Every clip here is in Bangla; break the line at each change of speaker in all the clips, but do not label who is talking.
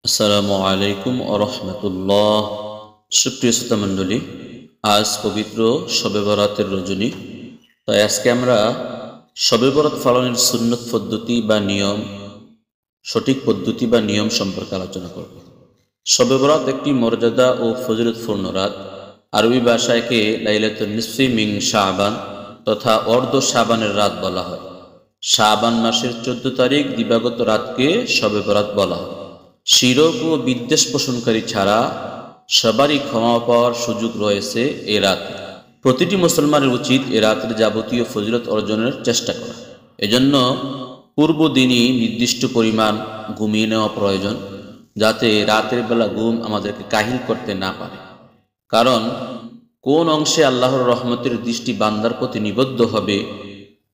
আসসালামু আলাইকুম ওয়া রাহমাতুল্লাহ। সুপ্রিয় শ্রোতা মণ্ডলী, আজ পবিত্র শবে বরাতের রজনী। তাই আজকে আমরা শবে বরাত পালনের সুন্নত পদ্ধতি বা নিয়ম, সঠিক পদ্ধতি বা নিয়ম সম্পর্কে আলোচনা করব। শবে বরাত একটি মর্যাদা ও ফজিলতপূর্ণ রাত। আরবি ভাষায় একে লাইলাতুন নিসফি মিন শাবান তথা অর্ধ শাবানের রাত বলা হয়। শাবান মাসের 14 তারিখ দিবাগত রাতকে শবে বরাত বলা হয়। শিরক ও বিদ্বেষ পোষণকারী ছাড়া সবারই ক্ষমা পাওয়ার সুযোগ রয়েছে এ রাতে। প্রতিটি মুসলমানের উচিত এ রাতের যাবতীয় ফজিলত অর্জনের চেষ্টা করা। এজন্য পূর্ব দিনই নির্দিষ্ট পরিমাণ ঘুমিয়ে নেওয়া প্রয়োজন, যাতে রাতের বেলা ঘুম আমাদেরকে কাহিল করতে না পারে। কারণ কোন অংশে আল্লাহর রহমতের দৃষ্টি বান্দার প্রতি নিবদ্ধ হবে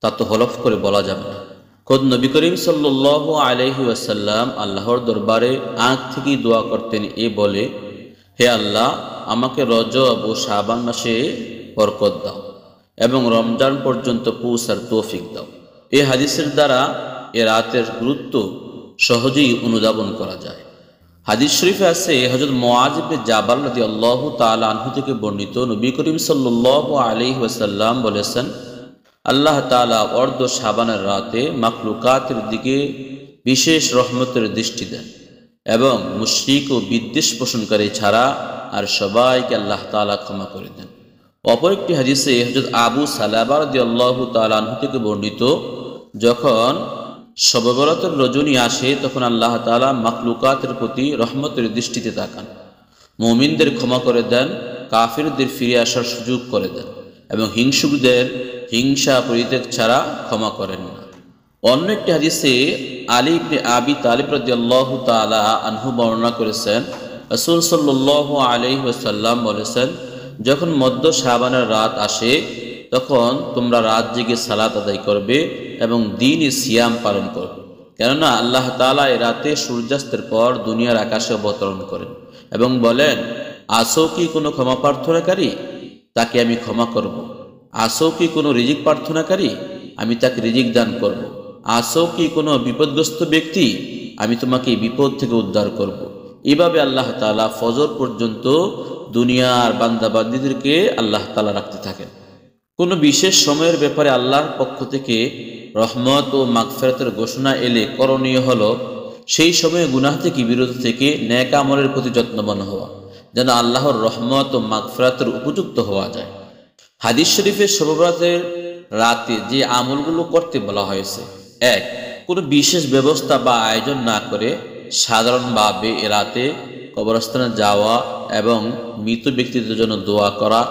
তা তো হলফ করে বলা যাবে না। খোদ নবী করিম সাল্লাল্লাহু আলাইহি ওয়াসাল্লাম আল্লাহর দরবারে আঁখ থেকেই দোয়া করতেন এ বলে, হে আল্লাহ, আমাকে রজব ও শাবান মাসে বরকত দাও এবং রমজান পর্যন্ত পৌঁছার তৌফিক দাও। এই হাদিসের দ্বারা এ রাতের গুরুত্ব সহজেই অনুধাবন করা যায়। হাদিস শরীফে আছে, হযরত মুআয ইবনে জাবাল রাদিয়াল্লাহু তাআলা আনহু থেকে বর্ণিত, নবী করিম সাল্লাল্লাহু আলাইহি ওয়াসাল্লাম বলেছেন, আল্লাহ তাআলা অর্ধ শাবানের রাতে মাখলুকাতের দিকে বিশেষ রহমতের দৃষ্টি দেন এবং মুশরিক ও বিদ্বেষ পোষণকারী ছাড়া আর সবাইকে আল্লাহ তাআলা ক্ষমা করে দেন। অপর একটি হাদিসে হযরত আবু সালাবা রাদিয়াল্লাহু তাআলা আনহু থেকে বর্ণিত, যখন শবে বরাতের রজনী আসে তখন আল্লাহ তাআলা মাখলুকাতের প্রতি রহমতের দৃষ্টিতে তাকান, মুমিনদের ক্ষমা করে দেন, কাফিরদের ফিরে আসার সুযোগ করে দেন এবং হিংসুকদের হিংসা পরিত্যাগ ছাড়া ক্ষমা করেন না। অন্য একটি হাদিসে আলী ইবনে আবি তালিব রাদিয়াল্লাহু তাআলা আনহু বর্ণনা করেছেন, রাসূল সাল্লাল্লাহু আলাইহি ওয়াসাল্লাম বলেছেন, যখন মধ্য শাবানের রাত আসে তখন তোমরা রাত জেগে সালাত আদায় করবে এবং দিন সিয়াম পালন করবে, কেননা আল্লাহ তাআলা এই রাতে সূর্যাস্তের পর দুনিয়ার আকাশে অবতরণ করেন এবং বলেন, আসো কি কোনো ক্ষমা প্রার্থনাকারী, তাকে আমি ক্ষমা করব। আসো কি কোনো রিজিক প্রার্থনাকারী, আমি তাকে রিজিক দান করব। আসো কি কোনো বিপদগ্রস্ত ব্যক্তি, আমি তোমাকে বিপদ থেকে উদ্ধার করব। এভাবে আল্লাহ তাআলা ফজর পর্যন্ত দুনিয়ার বান্দাবান্দীদেরকে আল্লাহ তাআলা রাখতে থাকেন। কোনো বিশেষ সময়ের ব্যাপারে আল্লাহর পক্ষ থেকে রহমত ও মাগফিরাতের ঘোষণা এলে করণীয় হলো সেই সময়ে গুনাহ থেকে বিরত থেকে নেক আমলের প্রতি যত্নবান হওয়া, যেন আল্লাহর রহমত ও মাগফিরাতের উপযুক্ত হওয়া যায়। হাদিস শরীফে শবে বরাতের রাতে যে আমলগুলো করতে বলা হয়েছে, এক, কোনো বিশেষ ব্যবস্থা বা আয়োজন না করে সাধারণভাবে এ রাতে কবরস্থানে যাওয়া এবং মৃত ব্যক্তিদের জন্য দোয়া করা,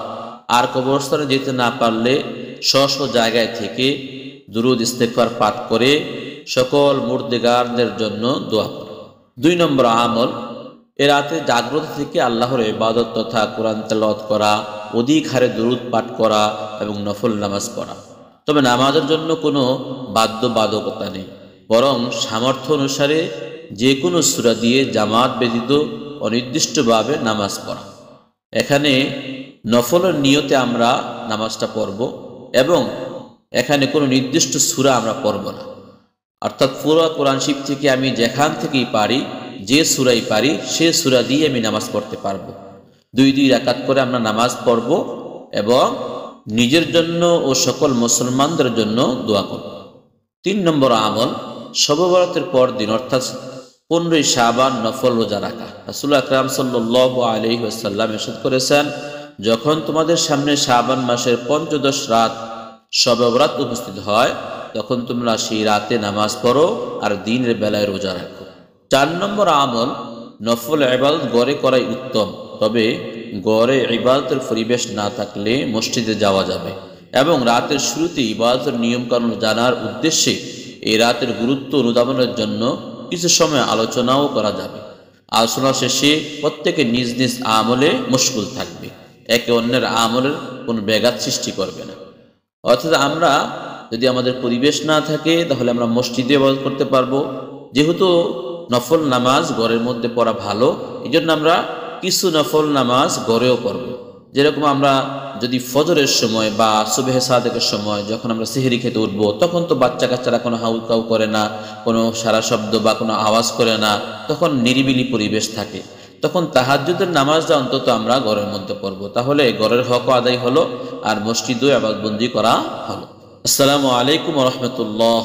আর কবরস্থানে যেতে না পারলে স্ব জায়গায় থেকে দুরূদ ইস্তেগফার পাঠ করে সকল মুর্দেগারদের জন্য দোয়া করা। 2 নম্বর আমল, এ রাতে জাগ্রত থেকে আল্লাহর ইবাদত তথা কোরআন তেলাওয়াত করা, অধিক হারে দুরূদ পাঠ করা এবং নফল নামাজ পড়া। তবে নামাজের জন্য কোনো বাধ্যবাধকতা নেই, বরং সামর্থ্য অনুসারে যে কোনো সূরা দিয়ে জামাত ব্যতীত অনির্দিষ্টভাবে নামাজ পড়া। এখানে নফলের নিয়তে আমরা নামাজটা পড়ব এবং এখানে কোনো নির্দিষ্ট সূরা আমরা পড়ব না, অর্থাৎ পুরো কোরআন শরীফ থেকে আমি যেখান থেকেই পারি, যে সূরাই পারি সে সূরা দিয়ে আমি নামাজ পড়তে পারবো। 2 রাকাত করে আমরা নামাজ পড়ব এবং নিজের জন্য ও সকল মুসলমানদের জন্য দোয়া করব। 3 নম্বর আমল, শবে বরাতের পর দিন অর্থাৎ 15 শাবান নফল রোজা রাখা। রাসূল আকরাম সাল্লাল্লাহু আলাইহি ওয়াসাল্লাম ইরশাদ করেছেন, যখন তোমাদের সামনে শাবান মাসের পঞ্চদশ রাত শবে বরাত উপস্থিত হয় তখন তোমরা সেই রাতে নামাজ পড়ো আর দিনের বেলায় রোজা রাখো। 4 নম্বর আমল, নফল ইবাদত ঘরে করাই উত্তম, তবে ঘরে ইবাদতের পরিবেশ না থাকলে মসজিদে যাওয়া যাবে এবং রাতের শুরুতে ইবাদতের নিয়মকানুন জানার উদ্দেশ্যে এই রাতের গুরুত্ব অনুধাবনের জন্য কিছু সময় আলোচনাও করা যাবে। আলোচনা শেষে প্রত্যেকে নিজ নিজ আমলে মশগুল থাকবে, একে অন্যের আমলের কোনো ব্যাঘাত সৃষ্টি করবে না। অর্থাৎ আমরা যদি আমাদের পরিবেশ না থাকে তাহলে আমরা মসজিদে ইবাদত করতে পারবো। যেহেতু নফল নামাজ ঘরের মধ্যে পড়া ভালো, এই জন্য আমরা কিছু নফল নামাজ ঘরেও পড়ব। যেরকম আমরা যদি ফজরের সময় বা সুবহে সাদেকের সময় যখন আমরা সেহরি খেতে উঠবো, তখন তো বাচ্চা কাচ্চারা কোনো হাউ কাউ করে না, কোনো সারা শব্দ বা কোনো আওয়াজ করে না, তখন নিরিবিলি পরিবেশ থাকে। তখন তাহাজ্জুদের নামাজটা অন্তত আমরা ঘরের মধ্যে পড়বো, তাহলে ঘরের হকও আদায় হলো আর মসজিদও ইবাদতবন্দি করা হলো। আসসালামু আলাইকুম ওয়া রাহমাতুল্লাহ।